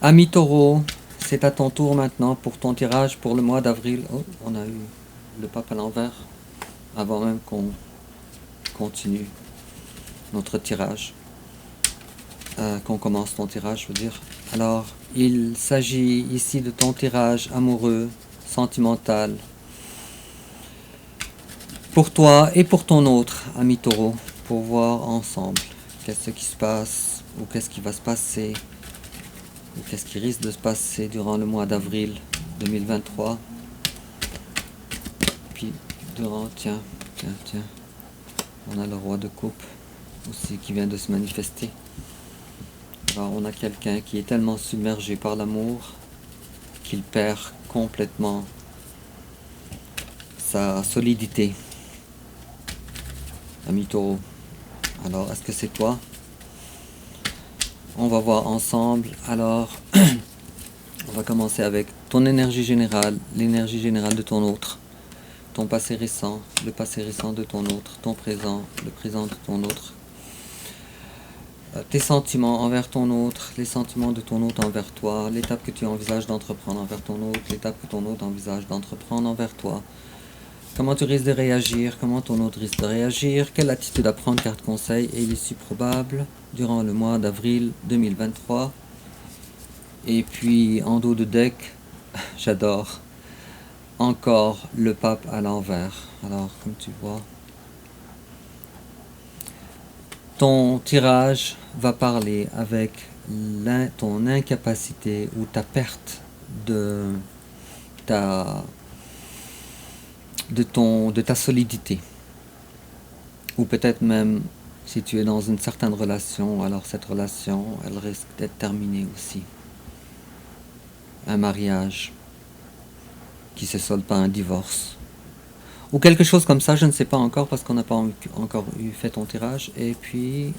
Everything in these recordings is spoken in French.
Ami Taureau, c'est à ton tour maintenant pour ton tirage pour le mois d'avril. Oh, on a eu le pape à l'envers avant même qu'on continue notre tirage. Qu'on commence ton tirage, je veux dire. Alors, il s'agit ici de ton tirage amoureux, sentimental, pour toi et pour ton autre, ami Taureau, pour voir ensemble qu'est-ce qui se passe ou qu'est-ce qui va se passer ou qu'est-ce qui risque de se passer durant le mois d'avril 2023. Puis durant, tiens, on a le roi de coupe aussi qui vient de se manifester. Alors on a quelqu'un qui est tellement submergé par l'amour qu'il perd complètement sa solidité. Ami Taureau. Alors est-ce que c'est toi? On va voir ensemble. Alors on va commencer avec ton énergie générale, l'énergie générale de ton autre, ton passé récent, le passé récent de ton autre, ton présent, le présent de ton autre, tes sentiments envers ton autre, les sentiments de ton autre envers toi, l'étape que tu envisages d'entreprendre envers ton autre, l'étape que ton autre envisage d'entreprendre envers toi, comment tu risques de réagir, comment ton autre risque de réagir, quelle attitude à prendre, carte conseil et l'issue probable durant le mois d'avril 2023. Et puis en dos de deck, j'adore, encore le pape à l'envers. Alors comme tu vois, ton tirage va parler avec ton incapacité ou ta perte de ta solidité. Ou peut-être même si tu es dans une certaine relation, alors cette relation, elle risque d'être terminée aussi. Un mariage qui se solde par un divorce. Ou quelque chose comme ça, je ne sais pas encore parce qu'on n'a pas encore fait ton tirage. Et puis,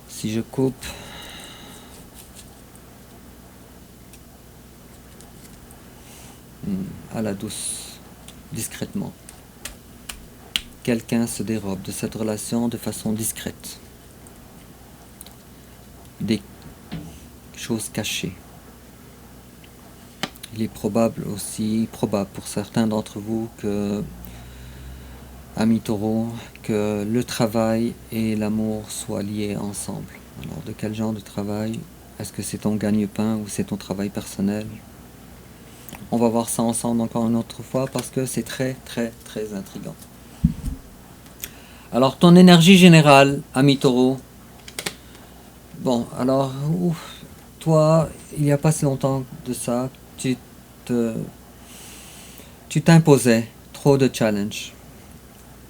si je coupe, à la douce, discrètement, quelqu'un se dérobe de cette relation de façon discrète. Des choses cachées. Il est probable pour certains d'entre vous que, amis Taureau, que le travail et l'amour soient liés ensemble. Alors de quel genre de travail? Est-ce que c'est ton gagne-pain ou c'est ton travail personnel? On va voir ça ensemble encore une autre fois parce que c'est très très très intriguant. Alors ton énergie générale, ami Taureau. Bon, alors, toi, il n'y a pas si longtemps de ça, tu t'imposais trop de challenges.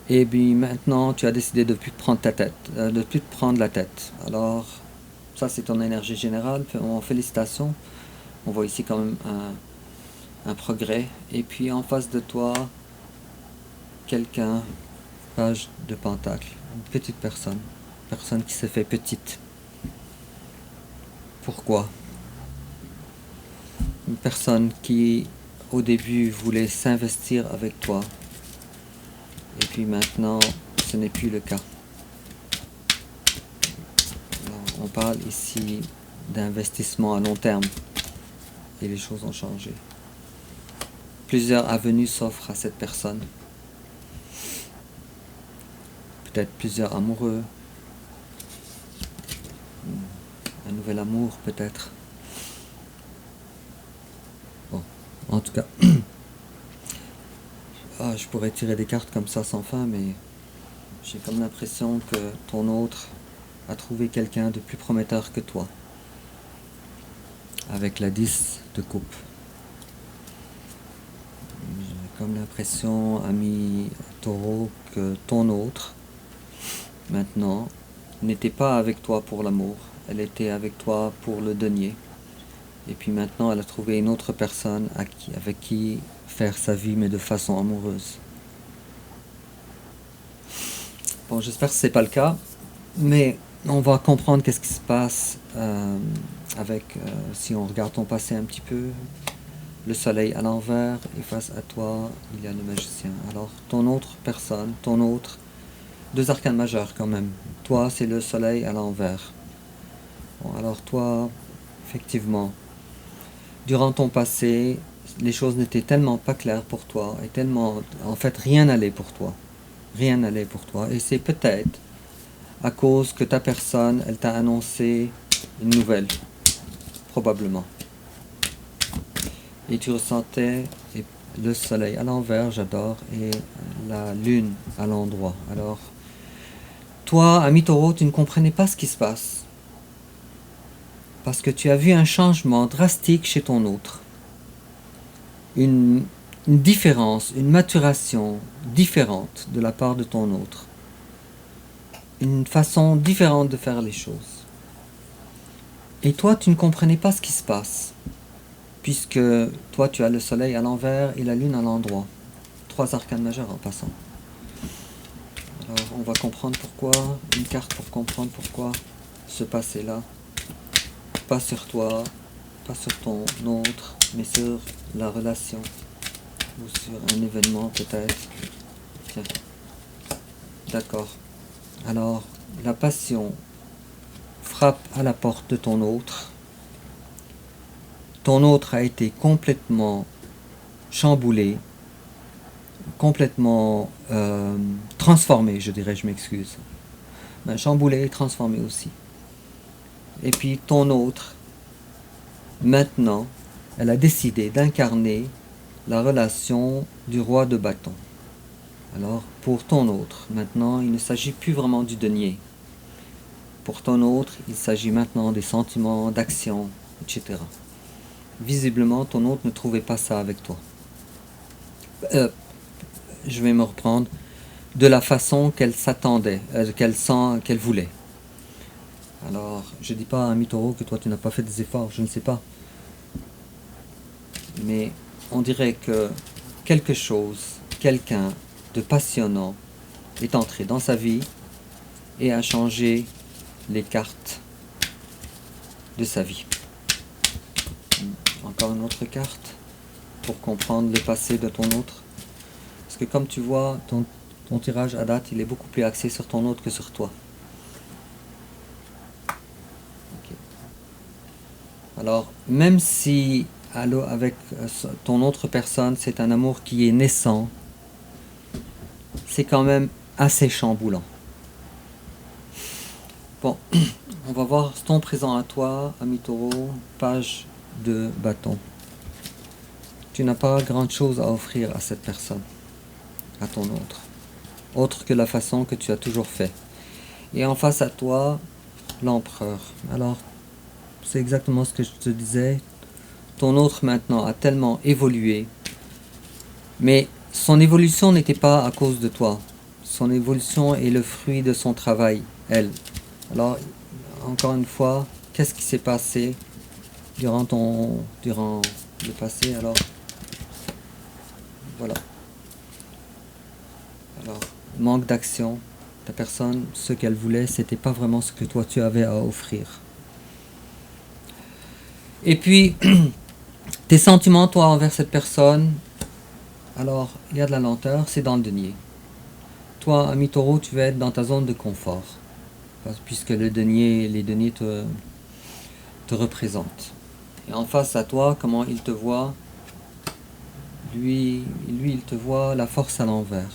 Et puis maintenant, tu as décidé de ne plus prendre de plus te prendre la tête. Alors, ça c'est ton énergie générale. Félicitations. On voit ici quand même un progrès. Et puis en face de toi, quelqu'un, page de pentacle, une petite personne qui se fait petite. Pourquoi? Une personne qui au début voulait s'investir avec toi et puis maintenant ce n'est plus le cas. Alors, on parle ici d'investissement à long terme et les choses ont changé. Plusieurs avenues s'offrent à cette personne. Peut-être plusieurs amoureux, un nouvel amour peut-être. Bon, en tout cas, je pourrais tirer des cartes comme ça sans fin, mais j'ai comme l'impression que ton autre a trouvé quelqu'un de plus prometteur que toi, avec la 10 de coupe. J'ai comme l'impression, ami Taureau, que ton autre, maintenant, n'était pas avec toi pour l'amour, elle était avec toi pour le denier. Et puis maintenant, elle a trouvé une autre personne avec qui faire sa vie, mais de façon amoureuse. Bon, j'espère que ce n'est pas le cas, mais on va comprendre qu'est-ce qui se passe si on regarde ton passé un petit peu. Le soleil à l'envers, et face à toi, il y a le magicien. Alors, ton autre personne, deux arcanes majeurs quand même. Toi, c'est le soleil à l'envers. Bon, alors toi, effectivement, durant ton passé, les choses n'étaient tellement pas claires pour toi, et tellement, en fait, rien n'allait pour toi. Rien n'allait pour toi. Et c'est peut-être à cause que ta personne, elle t'a annoncé une nouvelle, probablement. Et tu ressentais le soleil à l'envers, j'adore, et la lune à l'endroit. Alors, toi, ami Taureau, tu ne comprenais pas ce qui se passe. Parce que tu as vu un changement drastique chez ton autre. Une différence, une maturation différente de la part de ton autre. Une façon différente de faire les choses. Et toi, tu ne comprenais pas ce qui se passe. Puisque toi, tu as le soleil à l'envers et la lune à l'endroit. 3 arcanes majeures en passant. Alors, on va comprendre pourquoi, une carte pour comprendre pourquoi ce passé-là. Pas sur toi, pas sur ton autre, mais sur la relation. Ou sur un événement peut-être. Tiens. D'accord. Alors, la passion frappe à la porte de ton autre. Ton autre a été complètement chamboulé, complètement transformé, je dirais, je m'excuse. Ben, chamboulé et transformé aussi. Et puis ton autre, maintenant, elle a décidé d'incarner la relation du roi de bâton. Alors, pour ton autre, maintenant, il ne s'agit plus vraiment du denier. Pour ton autre, il s'agit maintenant des sentiments, d'actions, etc. Visiblement, ton autre ne trouvait pas ça avec toi. Je vais me reprendre. De la façon qu'elle s'attendait, qu'elle voulait. Alors, je ne dis pas à ami Taureau que toi tu n'as pas fait des efforts, je ne sais pas. Mais on dirait que quelque chose, quelqu'un de passionnant est entré dans sa vie et a changé les cartes de sa vie. Encore une autre carte pour comprendre le passé de ton autre. Parce que comme tu vois, ton tirage à date, il est beaucoup plus axé sur ton autre que sur toi. Okay. Alors, même si avec ton autre personne, c'est un amour qui est naissant, c'est quand même assez chamboulant. Bon, on va voir ton présent à toi, ami Taureau, page de bâton. Tu n'as pas grand chose à offrir à cette personne, à ton autre que la façon que tu as toujours fait. Et en face à toi, l'empereur. Alors, c'est exactement ce que je te disais. Ton autre maintenant a tellement évolué, mais son évolution n'était pas à cause de toi. Son évolution est le fruit de son travail, elle. Alors, encore une fois, qu'est-ce qui s'est passé durant le passé? Alors, voilà. Alors, manque d'action. Ta personne, ce qu'elle voulait, c'était pas vraiment ce que toi tu avais à offrir. Et puis, tes sentiments, toi, envers cette personne, alors, il y a de la lenteur, c'est dans le denier. Toi, ami Taureau, tu vas être dans ta zone de confort. Puisque les deniers te représentent. Et en face à toi, comment il te voit? Lui, il te voit la force à l'envers.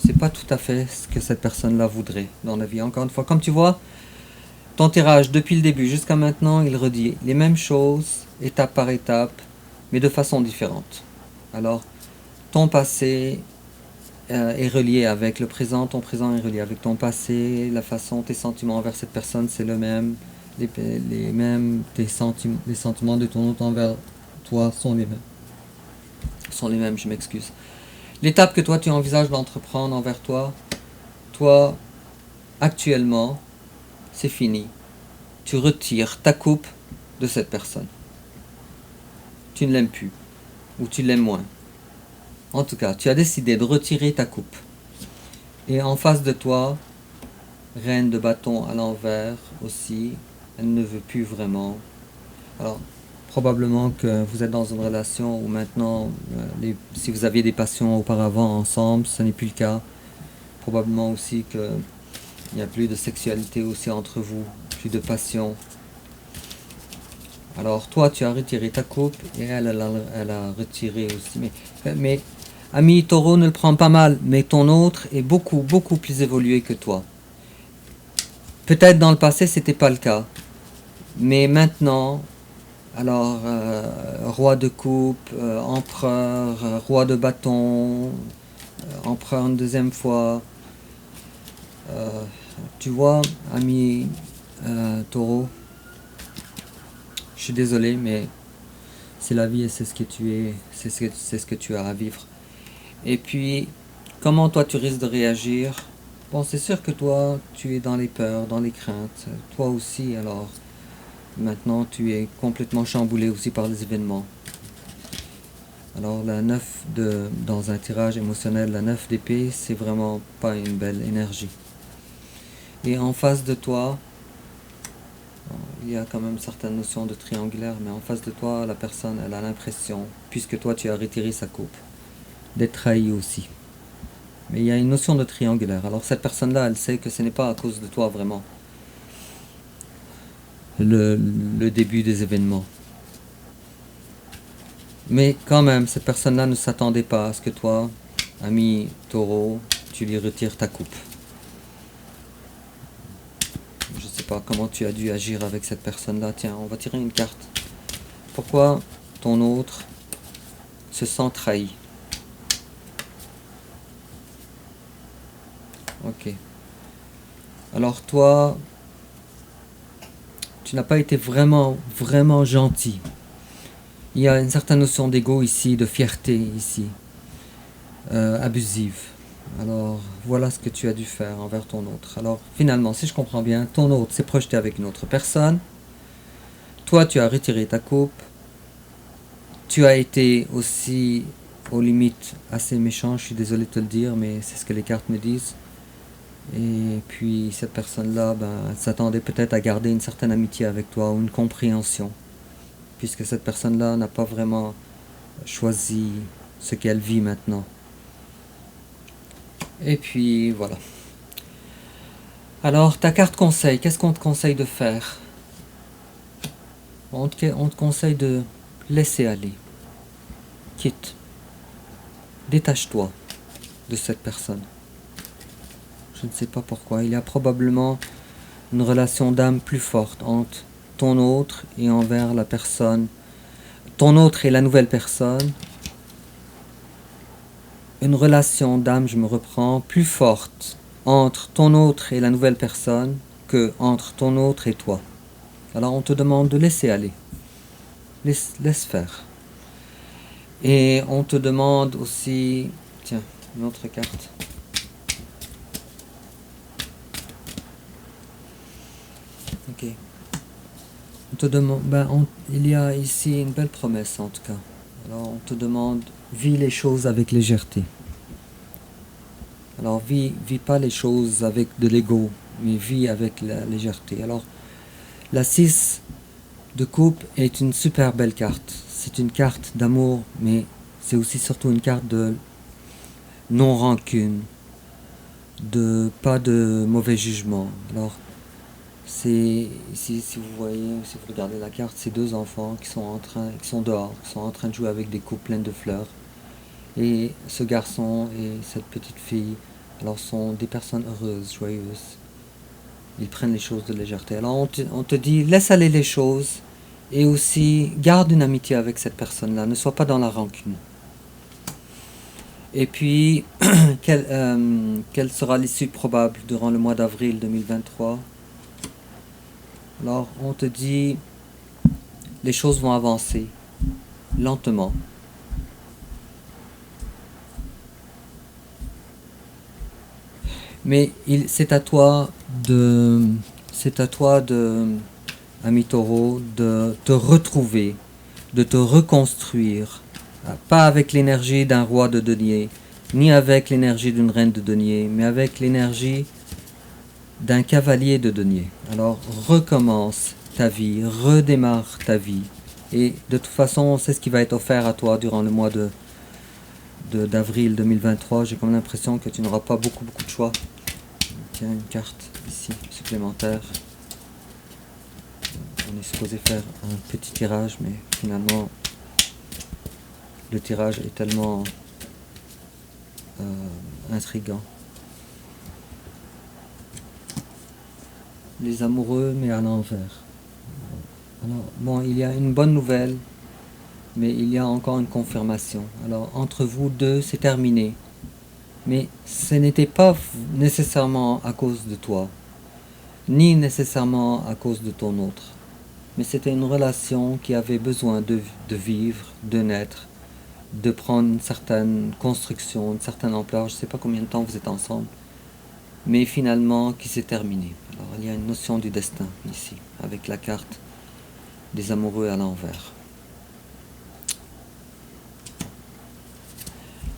C'est pas tout à fait ce que cette personne-là voudrait dans la vie. Encore une fois, comme tu vois, ton tirage depuis le début jusqu'à maintenant, il redit les mêmes choses, étape par étape, mais de façon différente. Alors, ton passé est relié avec le présent, ton présent est relié avec ton passé, la façon, tes sentiments envers cette personne, c'est le même, les mêmes, les sentiments de ton autre envers toi sont les mêmes, je m'excuse. L'étape que toi tu envisages d'entreprendre envers toi, actuellement, c'est fini. Tu retires ta coupe de cette personne. Tu ne l'aimes plus, ou tu l'aimes moins. En tout cas, tu as décidé de retirer ta coupe. Et en face de toi, reine de bâton à l'envers aussi, elle ne veut plus vraiment. Alors, probablement que vous êtes dans une relation où maintenant, si vous aviez des passions auparavant ensemble, ce n'est plus le cas. Probablement aussi qu'il n'y a plus de sexualité aussi entre vous, plus de passion. Alors toi, tu as retiré ta coupe et elle a retiré aussi. Mais ami taureau, ne le prends pas mal, mais ton autre est beaucoup, beaucoup plus évolué que toi. Peut-être dans le passé, c'était pas le cas. Mais maintenant, alors, roi de coupe, empereur, roi de bâton, empereur une deuxième fois. Euh, Tu vois, ami taureau, je suis désolé, mais c'est la vie et c'est ce que tu es, c'est ce que tu as à vivre. Et puis, comment toi tu risques de réagir? Bon, c'est sûr que toi, tu es dans les peurs, dans les craintes. Toi aussi, alors, maintenant, tu es complètement chamboulé aussi par les événements. Alors, la 9 dans un tirage émotionnel, la 9 d'épée, c'est vraiment pas une belle énergie. Et en face de toi, il y a quand même certaines notions de triangulaire, mais en face de toi, la personne, elle a l'impression, puisque toi tu as retiré sa coupe, d'être trahi aussi. Mais il y a une notion de triangulaire. Alors cette personne-là, elle sait que ce n'est pas à cause de toi vraiment le début des événements. Mais quand même, cette personne-là ne s'attendait pas à ce que toi, ami taureau, tu lui retires ta coupe. Je sais pas comment tu as dû agir avec cette personne-là. Tiens, on va tirer une carte. Pourquoi ton autre se sent trahi? Ok. Alors toi, tu n'as pas été vraiment, vraiment gentil. Il y a une certaine notion d'ego ici, de fierté ici, abusive. Alors voilà ce que tu as dû faire envers ton autre. Alors finalement, si je comprends bien, ton autre s'est projeté avec une autre personne. Toi, tu as retiré ta coupe. Tu as été aussi, aux limites, assez méchant. Je suis désolé de te le dire, mais c'est ce que les cartes me disent. Et puis cette personne-là, elle s'attendait peut-être à garder une certaine amitié avec toi ou une compréhension, puisque cette personne-là n'a pas vraiment choisi ce qu'elle vit maintenant. Et puis voilà. Alors ta carte conseil, qu'est-ce qu'on te conseille de faire? On te conseille de laisser aller. Quitte. Détache-toi de cette personne. Je ne sais pas pourquoi. Il y a probablement une relation d'âme plus forte entre ton autre et envers la personne. Ton autre et la nouvelle personne. Une relation d'âme, je me reprends, plus forte entre ton autre et la nouvelle personne que entre ton autre et toi. Alors on te demande de laisser aller. Laisse faire. Et on te demande aussi... Tiens, une autre carte. Ok. On te demande... il y a ici une belle promesse en tout cas. Alors on te demande, vis les choses avec légèreté. Alors vis pas les choses avec de l'ego, mais vis avec la légèreté. Alors la 6 de coupe est une super belle carte. C'est une carte d'amour, mais c'est aussi surtout une carte de non-rancune, de pas de mauvais jugement. Alors c'est ici, si vous voyez, si vous regardez la carte, c'est deux enfants qui sont dehors, qui sont en train de jouer avec des coupes pleines de fleurs. Et ce garçon et cette petite fille, alors sont des personnes heureuses, joyeuses. Ils prennent les choses de légèreté. Alors on te dit, laisse aller les choses et aussi garde une amitié avec cette personne-là. Ne sois pas dans la rancune. Et puis, quelle sera l'issue probable durant le mois d'avril 2023? Alors on te dit, les choses vont avancer lentement. Mais c'est à toi ami taureau, de te retrouver, de te reconstruire, pas avec l'énergie d'un roi de denier, ni avec l'énergie d'une reine de denier, mais avec l'énergie d'un cavalier de denier. Alors recommence ta vie, redémarre ta vie. Et de toute façon, c'est ce qui va être offert à toi durant le mois d'avril 2023. J'ai comme l'impression que tu n'auras pas beaucoup de choix. Tiens, une carte ici, supplémentaire. On On est supposé faire un petit tirage, mais finalement, le tirage est tellement intriguant. Les amoureux, mais à l'envers. Alors, bon, il y a une bonne nouvelle, mais il y a encore une confirmation. Alors, entre vous deux, c'est terminé. Mais ce n'était pas nécessairement à cause de toi, ni nécessairement à cause de ton autre. Mais c'était une relation qui avait besoin de vivre, de naître, de prendre une certaine construction, une certaine ampleur. Je ne sais pas combien de temps vous êtes ensemble, mais finalement qui s'est terminée. Alors il y a une notion du destin ici, avec la carte des amoureux à l'envers.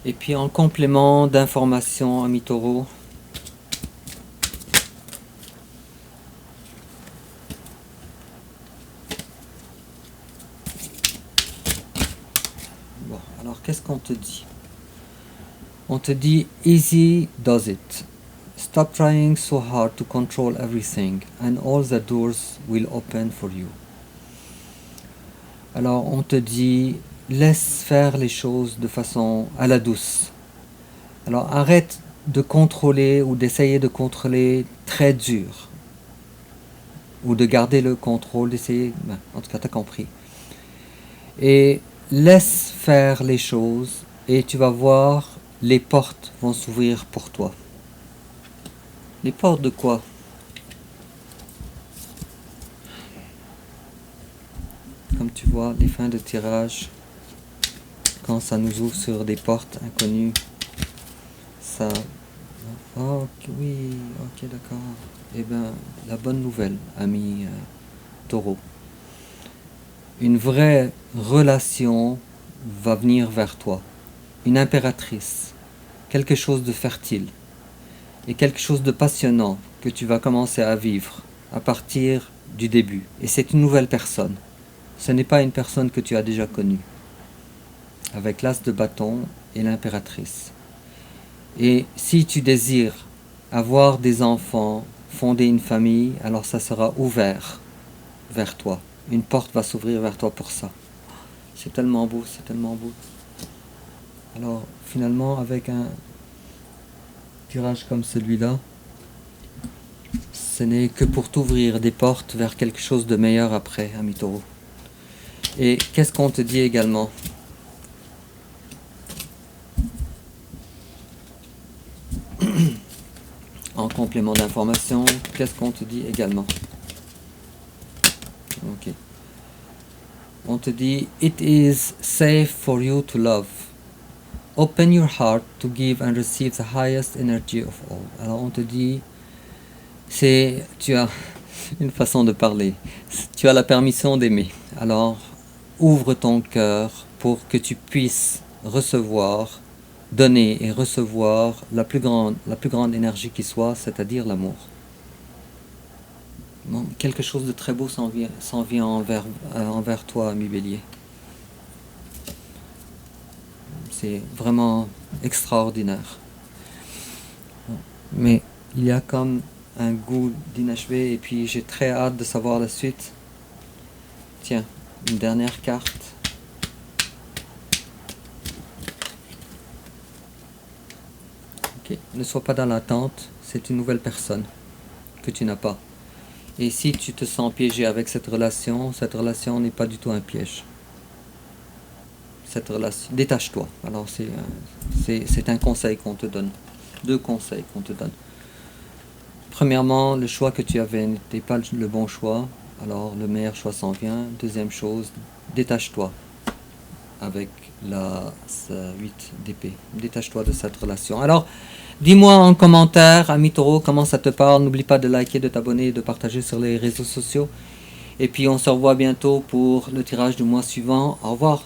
Et puis en complément d'informations, ami Taureau, bon, alors qu'est-ce qu'on te dit? On te dit easy does it. Stop trying so hard to control everything and all the doors will open for you. Alors on te dit laisse faire les choses de façon à la douce. Alors arrête de contrôler ou d'essayer de contrôler très dur. Ou de garder le contrôle, d'essayer... en tout cas, tu as compris. Et laisse faire les choses et tu vas voir, les portes vont s'ouvrir pour toi. Les portes de quoi? Comme tu vois, les fins de tirage, quand ça nous ouvre sur des portes inconnues, ça... Oh, oui, ok, d'accord. Eh bien, la bonne nouvelle, ami Taureau. Une vraie relation va venir vers toi. Une impératrice. Quelque chose de fertile. Et quelque chose de passionnant que tu vas commencer à vivre à partir du début. Et c'est une nouvelle personne. Ce n'est pas une personne que tu as déjà connue. Avec l'as de bâton et l'impératrice. Et si tu désires avoir des enfants, fonder une famille, alors ça sera ouvert vers toi. Une porte va s'ouvrir vers toi pour ça. C'est tellement beau, c'est tellement beau. Alors finalement, avec un tirage comme celui-là, ce n'est que pour t'ouvrir des portes vers quelque chose de meilleur après, ami Taureau. Et qu'est-ce qu'on te dit également ? En complément d'information, qu'est-ce qu'on te dit également? Ok. On te dit, it is safe for you to love. Open your heart to give and receive the highest energy of all. Alors on te dit, tu as une façon de parler. Tu as la permission d'aimer. Alors ouvre ton cœur pour que tu puisses recevoir, donner et recevoir la plus grande énergie qui soit, c'est-à-dire l'amour. Bon, quelque chose de très beau s'en vient envers toi, ami Bélier. C'est vraiment extraordinaire. Mais il y a comme un goût d'inachevé et puis j'ai très hâte de savoir la suite. Tiens, une dernière carte. Ok, ne sois pas dans l'attente, c'est une nouvelle personne que tu n'as pas. Et si tu te sens piégé avec cette relation n'est pas du tout un piège. Cette relation, détache-toi. Alors c'est un conseil qu'on te donne. 2 conseils qu'on te donne. Premièrement, le choix que tu avais n'était pas le bon choix. Alors le meilleur choix s'en vient. Deuxième chose, détache-toi avec la 8 d'épée. Détache-toi de cette relation. Alors, dis-moi en commentaire, ami Taureau, comment ça te parle. N'oublie pas de liker, de t'abonner et de partager sur les réseaux sociaux. Et puis on se revoit bientôt pour le tirage du mois suivant. Au revoir.